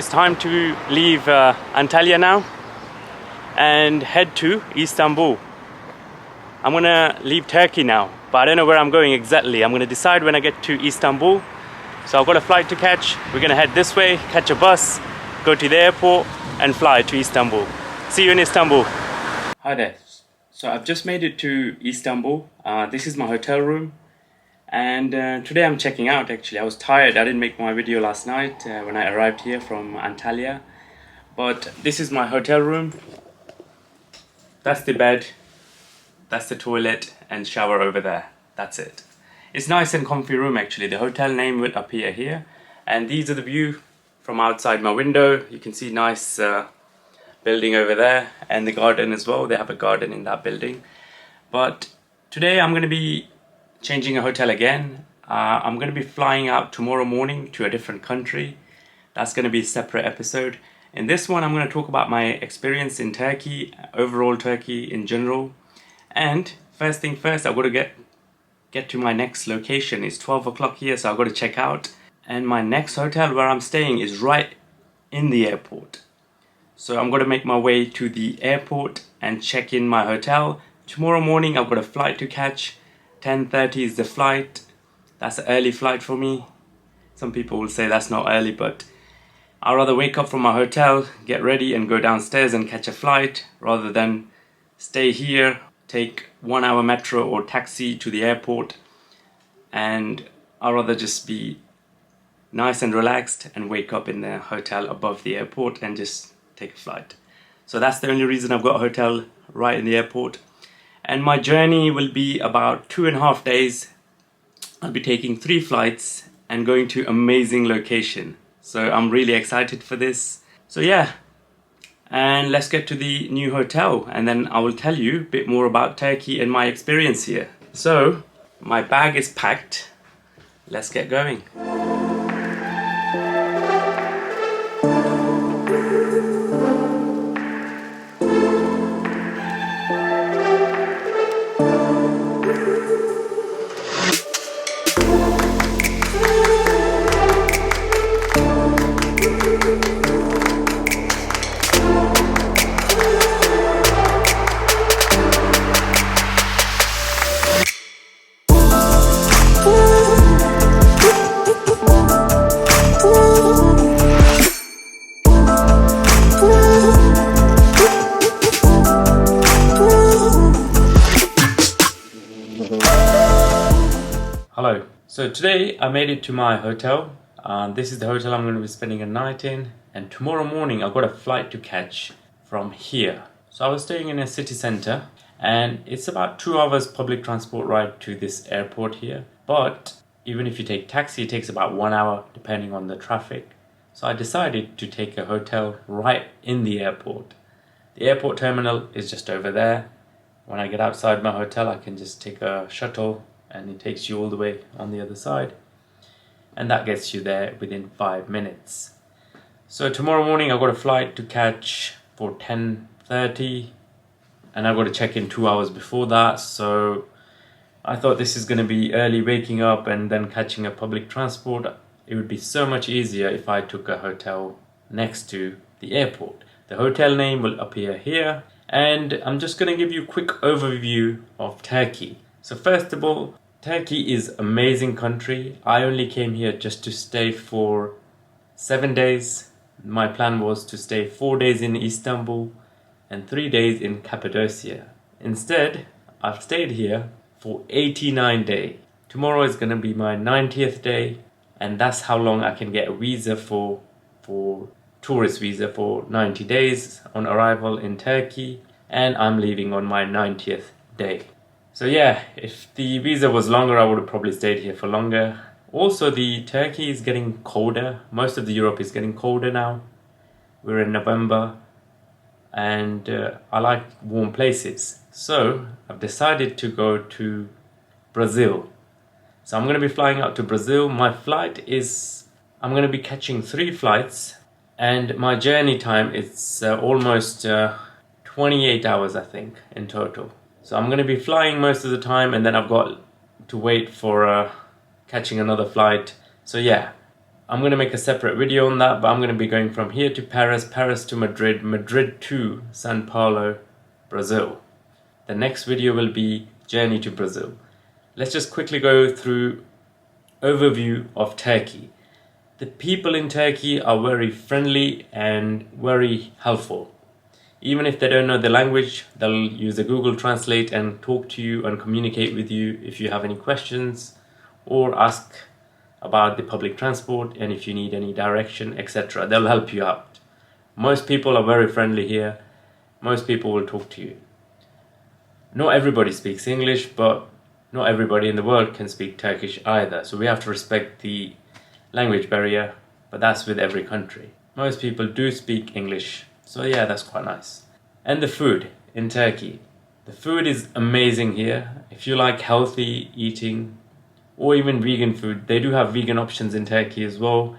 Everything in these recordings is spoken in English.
it's time to leave Antalya now and head to Istanbul. I'm gonna leave Turkey now, but I don't know where I'm going exactly. I'm gonna decide when I get to Istanbul. So I've got a flight to catch. We're gonna head this way, catch a bus, go to the airport and fly to Istanbul. See you in Istanbul. Hi there. So I've just made it to Istanbul. This is my hotel room. And today I'm checking out actually. I was tired. I didn't make my video last night when I arrived here from Antalya. But this is my hotel room. That's the bed. That's the toilet and shower over there. That's it. It's nice and comfy room actually. The hotel name will appear here. And these are the view from outside my window. You can see nice building over there and the garden as well. They have a garden in that building. But today I'm going to be changing a hotel again. I'm going to be flying out tomorrow morning to a different country. That's going to be a separate episode. In this one I'm going to talk about my experience in Turkey, overall Turkey in general. And first thing first, I've got to get to my next location. It's 12 o'clock here, so I've got to check out. And my next hotel where I'm staying is right in the airport. So I'm going to make my way to the airport and check in my hotel. Tomorrow morning I've got a flight to catch. 10:30 is the flight. That's an early flight for me. Some people will say that's not early, but I'd rather wake up from my hotel, get ready and go downstairs and catch a flight rather than stay here, take 1 hour metro or taxi to the airport. And I'd rather just be nice and relaxed and wake up in the hotel above the airport and just take a flight. So that's the only reason I've got a hotel right in the airport. And my journey will be about 2.5 days. I'll be taking 3 flights and going to amazing location. So I'm really excited for this. So yeah, and let's get to the new hotel and then I will tell you a bit more about Turkey and my experience here. So my bag is packed. Let's get going. Hello. So today I made it to my hotel. This is the hotel I'm going to be spending a night in, and tomorrow morning I've got a flight to catch from here. So I was staying in a city center and it's about 2 hours public transport ride to this airport here. But even if you take taxi, it takes about 1 hour depending on the traffic. So I decided to take a hotel right in the airport. The airport terminal is just over there. When I get outside my hotel I can just take a shuttle and it takes you all the way on the other side, and that gets you there within 5 minutes. So tomorrow morning I've got a flight to catch for 10:30 and I've got to check in 2 hours before that. So I thought this is going to be early waking up and then catching a public transport. It would be so much easier if I took a hotel next to the airport. The hotel name will appear here, and I'm just going to give you a quick overview of Turkey. So first of all, Turkey is an amazing country. I only came here just to stay for 7 days. My plan was to stay 4 days in Istanbul and 3 days in Cappadocia. Instead, I've stayed here for 89 days. Tomorrow is going to be my 90th day, and that's how long I can get a visa for tourist visa for 90 days on arrival in Turkey, and I'm leaving on my 90th day. So yeah, if the visa was longer, I would have probably stayed here for longer. Also, the Turkey is getting colder. Most of the Europe is getting colder now. We're in November and I like warm places. So I've decided to go to Brazil. So I'm going to be flying out to Brazil. My flight is, I'm going to be catching 3 flights and my journey time is almost 28 hours I think in total. So I'm going to be flying most of the time and then I've got to wait for catching another flight. So yeah, I'm going to make a separate video on that, but I'm going to be going from here to Paris, Paris to Madrid, Madrid to Sao Paulo, Brazil. The next video will be journey to Brazil. Let's just quickly go through overview of Turkey. The people in Turkey are very friendly and very helpful. Even if they don't know the language, they'll use a Google Translate and talk to you and communicate with you if you have any questions or ask about the public transport, and if you need any direction, etc. They'll help you out. Most people are very friendly here. Most people will talk to you. Not everybody speaks English, but not everybody in the world can speak Turkish either. So we have to respect the language barrier, but that's with every country. Most people do speak English. So yeah, that's quite nice. And the food in Turkey. The food is amazing here. If you like healthy eating or even vegan food, they do have vegan options in Turkey as well.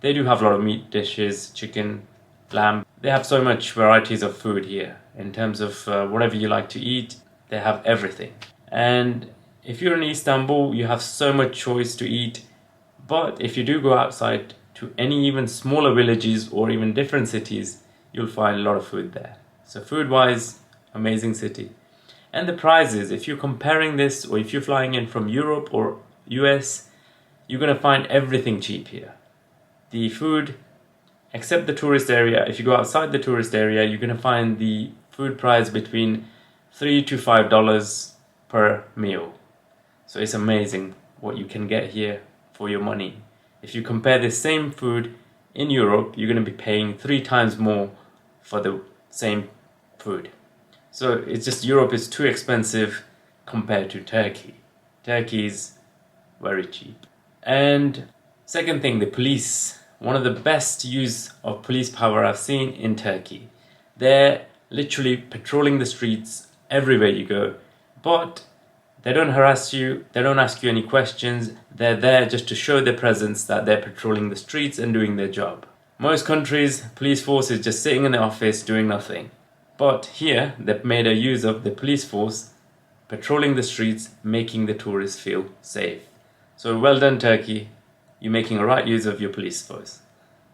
They do have a lot of meat dishes, chicken, lamb. They have so much varieties of food here. In terms of whatever you like to eat, they have everything. And if you're in Istanbul, you have so much choice to eat. But if you do go outside to any even smaller villages or even different cities, you'll find a lot of food there. So food-wise, amazing city. And the prices, if you're comparing this, or if you're flying in from Europe or US, you're going to find everything cheap here. The food, except the tourist area, if you go outside the tourist area, you're going to find the food price between $3 to $5 per meal. So it's amazing what you can get here for your money. If you compare the same food in Europe, you're going to be paying 3 times more for the same food. So it's just Europe is too expensive compared to Turkey. Turkey is very cheap. And second thing, the police. One of the best use of police power I've seen in Turkey. They're literally patrolling the streets everywhere you go, but they don't harass you, they don't ask you any questions. They're there just to show their presence, that they're patrolling the streets and doing their job. Most countries, police force is just sitting in the office doing nothing. But here, they've made a use of the police force patrolling the streets, making the tourists feel safe. So well done, Turkey. You're making a right use of your police force.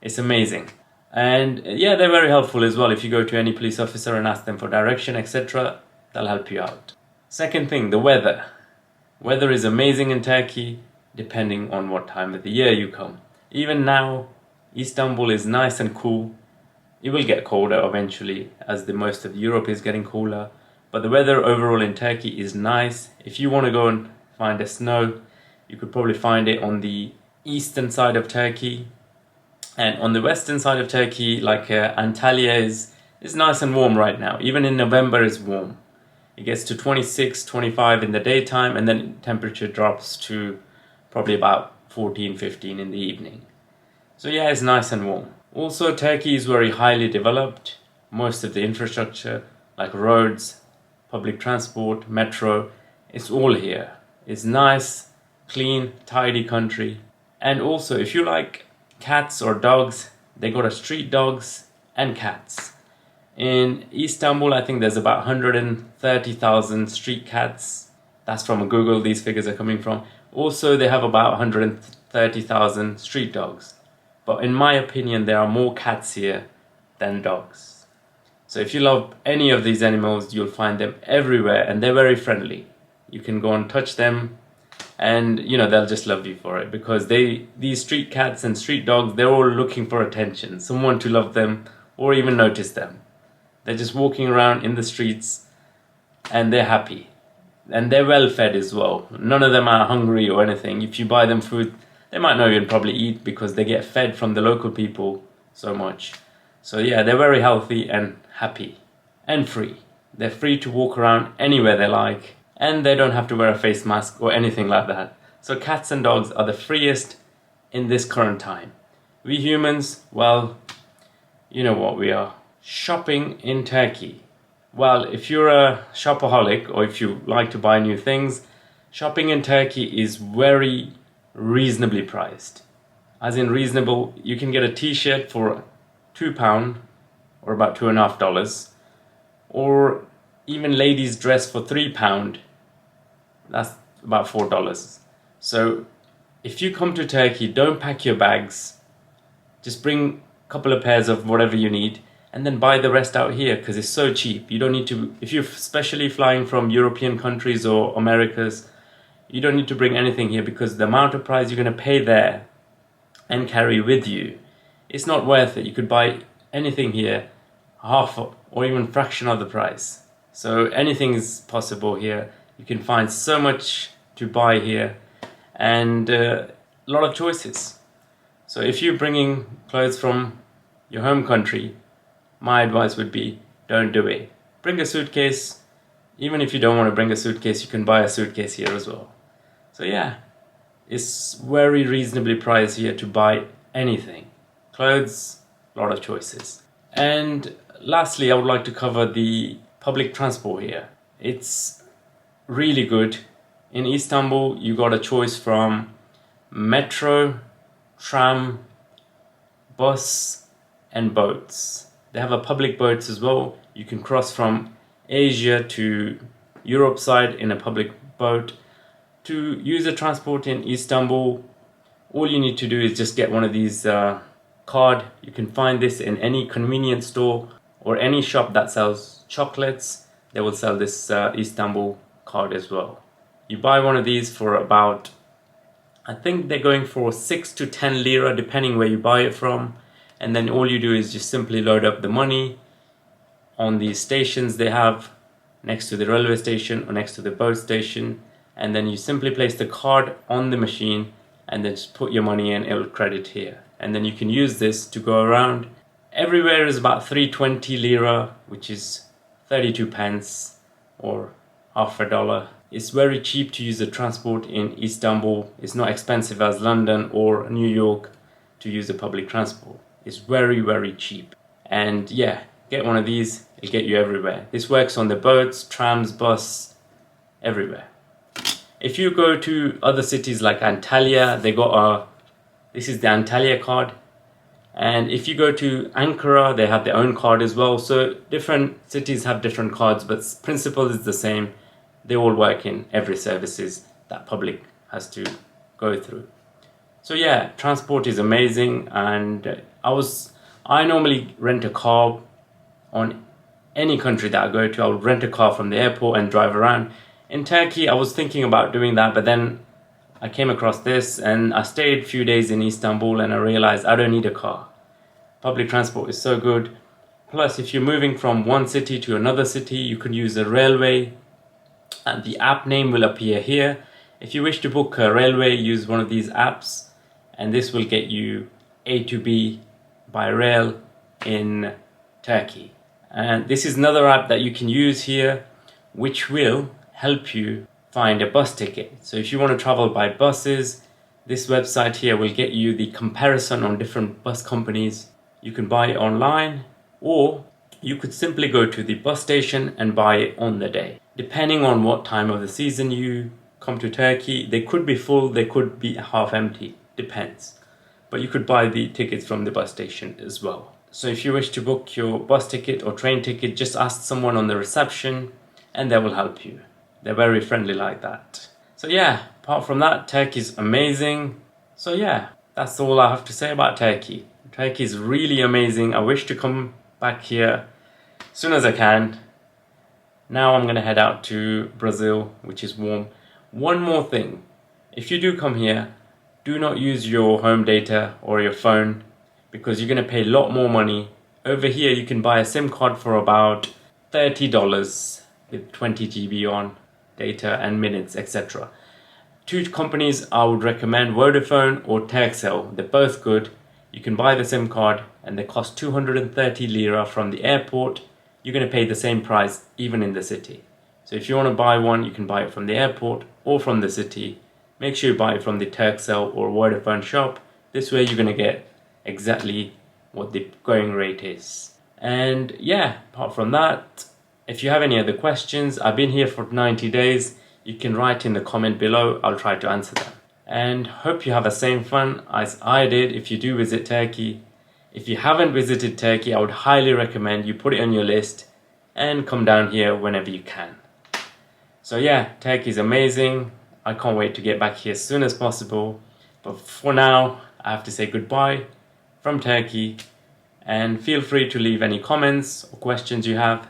It's amazing. And yeah, they're very helpful as well. If you go to any police officer and ask them for direction, etc., they'll help you out. Second thing, the weather. Weather is amazing in Turkey, depending on what time of the year you come. Even now, Istanbul is nice and cool. It will get colder eventually, as the most of Europe is getting cooler. But the weather overall in Turkey is nice. If you want to go and find a snow, you could probably find it on the eastern side of Turkey. And on the western side of Turkey, like Antalya is nice and warm right now. Even in November it's warm. It gets to 26, 25 in the daytime, and then temperature drops to probably about 14, 15 in the evening. So yeah, it's nice and warm. Also, Turkey is very highly developed. Most of the infrastructure, like roads, public transport, metro, it's all here. It's nice, clean, tidy country. And also, if you like cats or dogs, they got a street dogs and cats. In Istanbul, I think there's about 130,000 street cats. That's from Google, these figures are coming from. Also, they have about 130,000 street dogs. But in my opinion, there are more cats here than dogs. So if you love any of these animals, you'll find them everywhere, and they're very friendly. You can go and touch them, and they'll just love you for it, because these street cats and street dogs, they're all looking for attention, someone to love them or even notice them. They're just walking around in the streets and they're happy. And they're well fed as well. None of them are hungry or anything. If you buy them food, they might not even probably eat, because they get fed from the local people so much. So yeah, they're very healthy and happy and free. They're free to walk around anywhere they like, and they don't have to wear a face mask or anything like that. So cats and dogs are the freest in this current time. We humans, well, you know what we are. Shopping in Turkey. Well, if you're a shopaholic, or if you like to buy new things, shopping in Turkey is very reasonably priced. As in reasonable, you can get a t-shirt for £2 or about $2.50, or even ladies dress for £3, that's about $4. So if you come to Turkey, don't pack your bags. Just bring a couple of pairs of whatever you need and then buy the rest out here because it's so cheap. You don't need to, if you're especially flying from European countries or Americas, you don't need to bring anything here because the amount of price you're going to pay there and carry with you, it's not worth it. You could buy anything here, half or even fraction of the price. So anything is possible here. You can find so much to buy here and a lot of choices. So if you're bringing clothes from your home country, my advice would be don't do it. Bring a suitcase. Even if you don't want to bring a suitcase, you can buy a suitcase here as well. So yeah, it's very reasonably priced here to buy anything. Clothes, a lot of choices. And lastly, I would like to cover the public transport here. It's really good. In Istanbul, you got a choice from metro, tram, bus, and boats. They have a public boats as well. You can cross from Asia to Europe side in a public boat. To use the transport in Istanbul, all you need to do is just get one of these card. You can find this in any convenience store or any shop that sells chocolates. They will sell this Istanbul card as well. You buy one of these for about, I think they're going for 6 to 10 lira depending where you buy it from. And then all you do is just simply load up the money on the stations they have next to the railway station or next to the boat station. And then you simply place the card on the machine and then just put your money in, it'll credit here. And then you can use this to go around. Everywhere is about 320 lira, which is 32 pence or half a dollar. It's very cheap to use the transport in Istanbul. It's not expensive as London or New York to use the public transport. It's very, very cheap. And yeah, get one of these, it'll get you everywhere. This works on the boats, trams, bus, everywhere. If you go to other cities like Antalya, they got this is the Antalya card. And if you go to Ankara, they have their own card as well. So different cities have different cards, but principle is the same. They all work in every services that public has to go through. So yeah, transport is amazing. And I normally rent a car on any country that I go to. I would rent a car from the airport and drive around. In Turkey, I was thinking about doing that, but then I came across this and I stayed a few days in Istanbul and I realized I don't need a car. Public transport is so good. Plus, if you're moving from one city to another city, you can use a railway and the app name will appear here. If you wish to book a railway, use one of these apps and this will get you A to B by rail in Turkey. And this is another app that you can use here, which will help you find a bus ticket. So if you want to travel by buses, this website here will get you the comparison on different bus companies. You can buy it online or you could simply go to the bus station and buy it on the day. Depending on what time of the season you come to Turkey, they could be full, they could be half empty, depends. But you could buy the tickets from the bus station as well. So if you wish to book your bus ticket or train ticket, just ask someone on the reception and they will help you. They're very friendly like that. So yeah, apart from that, Turkey is amazing. So yeah, that's all I have to say about Turkey. Turkey is really amazing. I wish to come back here as soon as I can. Now I'm gonna head out to Brazil, which is warm. One more thing, if you do come here, do not use your home data or your phone because you're gonna pay a lot more money. Over here, you can buy a SIM card for about $30 with 20 GB on data and minutes, etc. Two companies I would recommend, Vodafone or Turkcell. They're both good. You can buy the SIM card and they cost 230 lira from the airport. You're going to pay the same price even in the city. So if you want to buy one, you can buy it from the airport or from the city. Make sure you buy it from the Turkcell or Vodafone shop. This way you're going to get exactly what the going rate is. And yeah, apart from that, if you have any other questions, I've been here for 90 days. You can write in the comment below. I'll try to answer them. And hope you have the same fun as I did if you do visit Turkey. If you haven't visited Turkey, I would highly recommend you put it on your list and come down here whenever you can. So yeah, Turkey is amazing. I can't wait to get back here as soon as possible. But for now, I have to say goodbye from Turkey, and feel free to leave any comments or questions you have.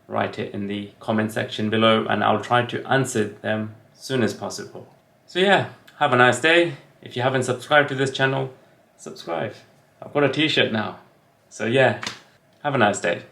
Write it in the comment section below and I'll try to answer them as soon as possible. So yeah, have a nice day. If you haven't subscribed to this channel, subscribe. I've got a t-shirt now. So yeah, have a nice day.